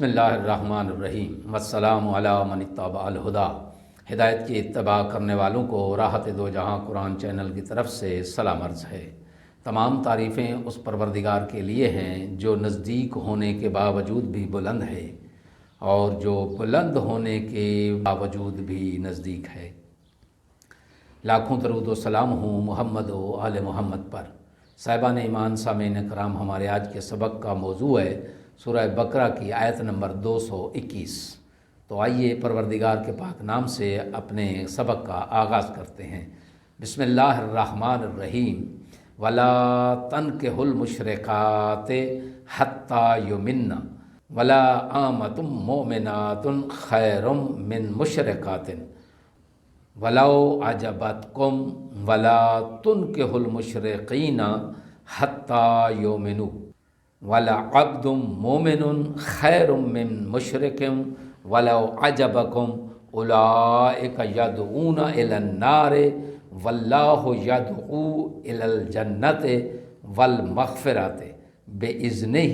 بسم اللہ الرحمن الرحیم والسلام علی من اتبع الہدی۔ ہدایت کی اتباع کرنے والوں کو راحت دو جہاں قرآن چینل کی طرف سے سلام عرض ہے۔ تمام تعریفیں اس پروردگار کے لیے ہیں جو نزدیک ہونے کے باوجود بھی بلند ہے اور جو بلند ہونے کے باوجود بھی نزدیک ہے۔ لاکھوں درود و سلام ہوں محمد و آل محمد پر۔ صاحبان ایمان سامعین کرام، ہمارے آج کے سبق کا موضوع ہے سورہ بقرہ کی آیت نمبر 221۔ تو آئیے پروردگار کے پاک نام سے اپنے سبق کا آغاز کرتے ہیں۔ بسم اللہ الرحمن الرحیم۔ ولا تنکحوا المشرکات حتی یؤمنن ولا امۃ مؤمنۃ خیر من مشرکۃ ولو اعجبتکم ولا تنکحوا المشرکین حتی یؤمنوا وَلَعَبْدٌ مُّؤْمِنٌ خَيْرٌ مِّن مُّشْرِكٍ وَلَوْ عَجَبَكُمْ أُولَٰئِكَ يَدْعُونَ إِلَى النَّارِ وَاللَّهُ يَدْعُو إِلَى الْجَنَّةِ وَالْمَغْفِرَةِ بِإِذْنِهِ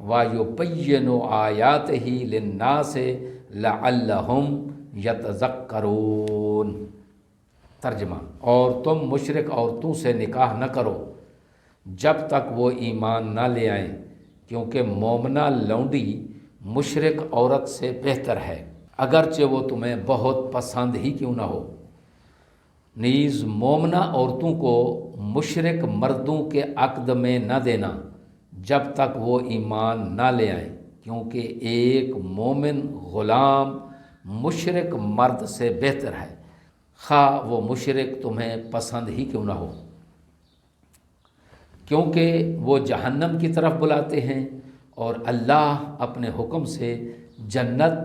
وَيُبَيِّنُ آيَاتِهِ لِلنَّاسِ لَعَلَّهُمْ يَتَذَكَّرُونَ۔ ترجمہ: اور تم مشرک عورتوں سے نکاح نہ کرو جب تک وہ ایمان نہ لے آئیں، کیونکہ مومنہ لونڈی مشرک عورت سے بہتر ہے، اگرچہ وہ تمہیں بہت پسند ہی کیوں نہ ہو۔ نیز مومنہ عورتوں کو مشرک مردوں کے عقد میں نہ دینا جب تک وہ ایمان نہ لے آئیں، کیونکہ ایک مومن غلام مشرک مرد سے بہتر ہے، خواہ وہ مشرک تمہیں پسند ہی کیوں نہ ہو، کیونکہ وہ جہنم کی طرف بلاتے ہیں اور اللہ اپنے حکم سے جنت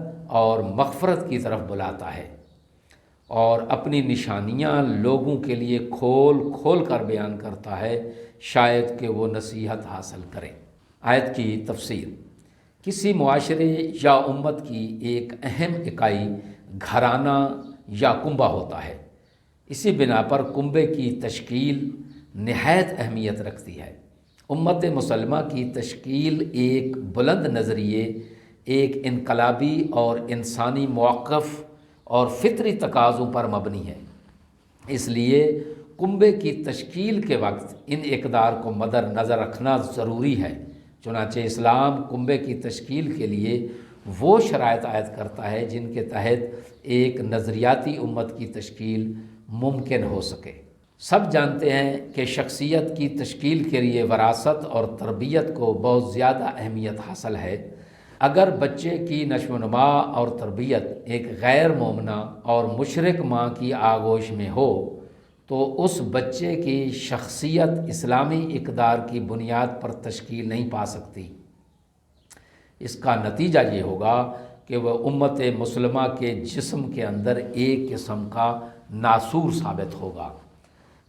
اور مغفرت کی طرف بلاتا ہے، اور اپنی نشانیاں لوگوں کے لیے کھول کھول کر بیان کرتا ہے، شاید کہ وہ نصیحت حاصل کریں۔ آیت کی تفسیر: کسی معاشرے یا امت کی ایک اہم اکائی گھرانہ یا کنبہ ہوتا ہے۔ اسی بنا پر کنبے کی تشکیل نہایت اہمیت رکھتی ہے۔ امت مسلمہ کی تشکیل ایک بلند نظریے، ایک انقلابی اور انسانی موقف اور فطری تقاضوں پر مبنی ہے۔ اس لیے کنبے کی تشکیل کے وقت ان اقدار کو مد نظر رکھنا ضروری ہے۔ چنانچہ اسلام کنبے کی تشکیل کے لیے وہ شرائط عائد کرتا ہے جن کے تحت ایک نظریاتی امت کی تشکیل ممکن ہو سکے۔ سب جانتے ہیں کہ شخصیت کی تشکیل کے لیے وراثت اور تربیت کو بہت زیادہ اہمیت حاصل ہے۔ اگر بچے کی نشو و نما اور تربیت ایک غیر مومنہ اور مشرک ماں کی آغوش میں ہو تو اس بچے کی شخصیت اسلامی اقدار کی بنیاد پر تشکیل نہیں پا سکتی۔ اس کا نتیجہ یہ ہوگا کہ وہ امت مسلمہ کے جسم کے اندر ایک قسم کا ناسور ثابت ہوگا،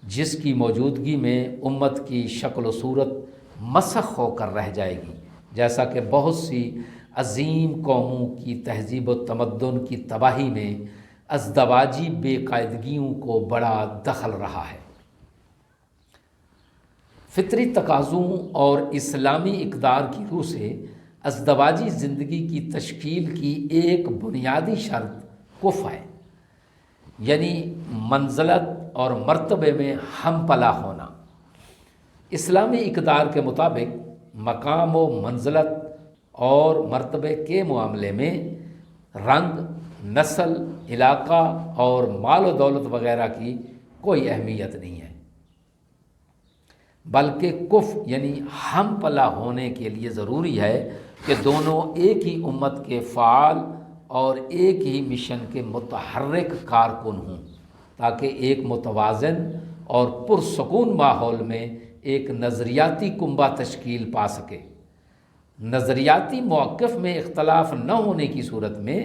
جس کی موجودگی میں امت کی شکل و صورت مسخ ہو کر رہ جائے گی، جیسا کہ بہت سی عظیم قوموں کی تہذیب و تمدن کی تباہی میں ازدواجی بے قاعدگیوں کو بڑا دخل رہا ہے۔ فطری تقاضوں اور اسلامی اقدار کی روح سے ازدواجی زندگی کی تشکیل کی ایک بنیادی شرط کف ہے، یعنی منزلت اور مرتبے میں ہم پلا ہونا۔ اسلامی اقدار کے مطابق مقام و منزلت اور مرتبے کے معاملے میں رنگ، نسل، علاقہ اور مال و دولت وغیرہ کی کوئی اہمیت نہیں ہے، بلکہ کف یعنی ہم پلا ہونے کے لیے ضروری ہے کہ دونوں ایک ہی امت کے فعال اور ایک ہی مشن کے متحرک کارکن ہوں، تاکہ ایک متوازن اور پرسکون ماحول میں ایک نظریاتی کنبہ تشکیل پا سکے۔ نظریاتی موقف میں اختلاف نہ ہونے کی صورت میں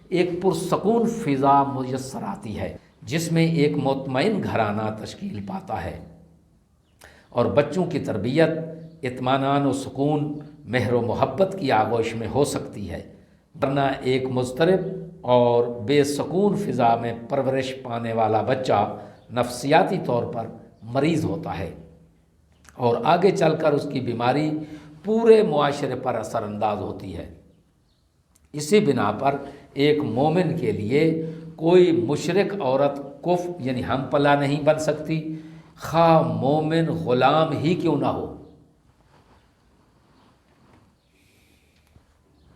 ایک پرسکون فضا میسر آتی ہے، جس میں ایک مطمئن گھرانہ تشکیل پاتا ہے، اور بچوں کی تربیت اطمینان و سکون، مہر و محبت کی آغوش میں ہو سکتی ہے، ورنہ ایک مضطرب اور بے سکون فضا میں پرورش پانے والا بچہ نفسیاتی طور پر مریض ہوتا ہے اور آگے چل کر اس کی بیماری پورے معاشرے پر اثر انداز ہوتی ہے۔ اسی بنا پر ایک مومن کے لیے کوئی مشرک عورت یعنی ہم پلا نہیں بن سکتی، خواہ مومن غلام ہی کیوں نہ ہو۔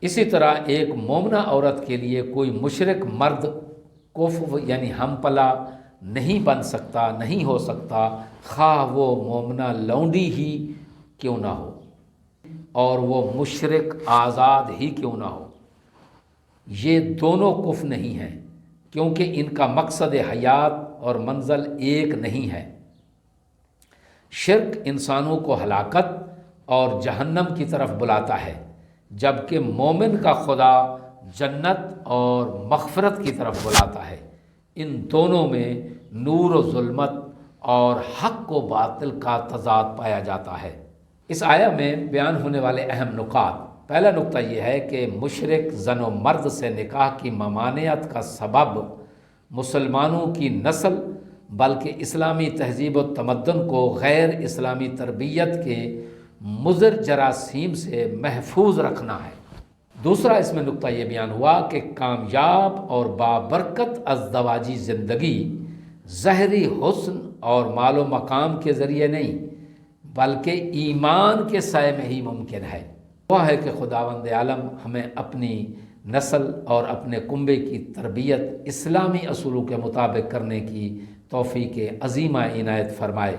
اسی طرح ایک مومنہ عورت کے لیے کوئی مشرک مرد یعنی ہم پلا نہیں بن سکتا، نہیں ہو سکتا، خواہ وہ مومنہ لونڈی ہی کیوں نہ ہو اور وہ مشرک آزاد ہی کیوں نہ ہو۔ یہ دونوں کفر نہیں ہیں، کیونکہ ان کا مقصد حیات اور منزل ایک نہیں ہے۔ شرک انسانوں کو ہلاکت اور جہنم کی طرف بلاتا ہے، جبکہ مومن کا خدا جنت اور مغفرت کی طرف بلاتا ہے۔ ان دونوں میں نور و ظلمت اور حق و باطل کا تضاد پایا جاتا ہے۔ اس آیہ میں بیان ہونے والے اہم نکات، پہلا نقطہ یہ ہے کہ مشرک زن و مرد سے نکاح کی ممانعت کا سبب مسلمانوں کی نسل بلکہ اسلامی تہذیب و تمدن کو غیر اسلامی تربیت کے مضر جراثیم سے محفوظ رکھنا ہے۔ دوسرا اس میں نقطہ یہ بیان ہوا کہ کامیاب اور بابرکت ازدواجی زندگی ظاہری حسن اور مال و مقام کے ذریعے نہیں بلکہ ایمان کے سائے میں ہی ممکن ہے۔ دعا ہے کہ خداوند عالم ہمیں اپنی نسل اور اپنے کنبے کی تربیت اسلامی اصولوں کے مطابق کرنے کی توفیق عظیمہ عنایت فرمائے،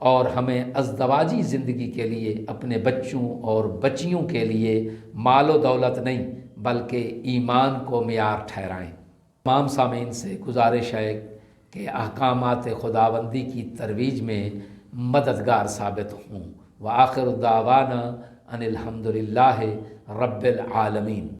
اور ہمیں ازدواجی زندگی کے لیے اپنے بچوں اور بچیوں کے لیے مال و دولت نہیں بلکہ ایمان کو معیار ٹھہرائیں۔ تمام سامعین سے گزارش ہے کہ احکامات خداوندی کی ترویج میں مددگار ثابت ہوں۔ وآخر دعوانا ان الحمدللہ رب العالمین۔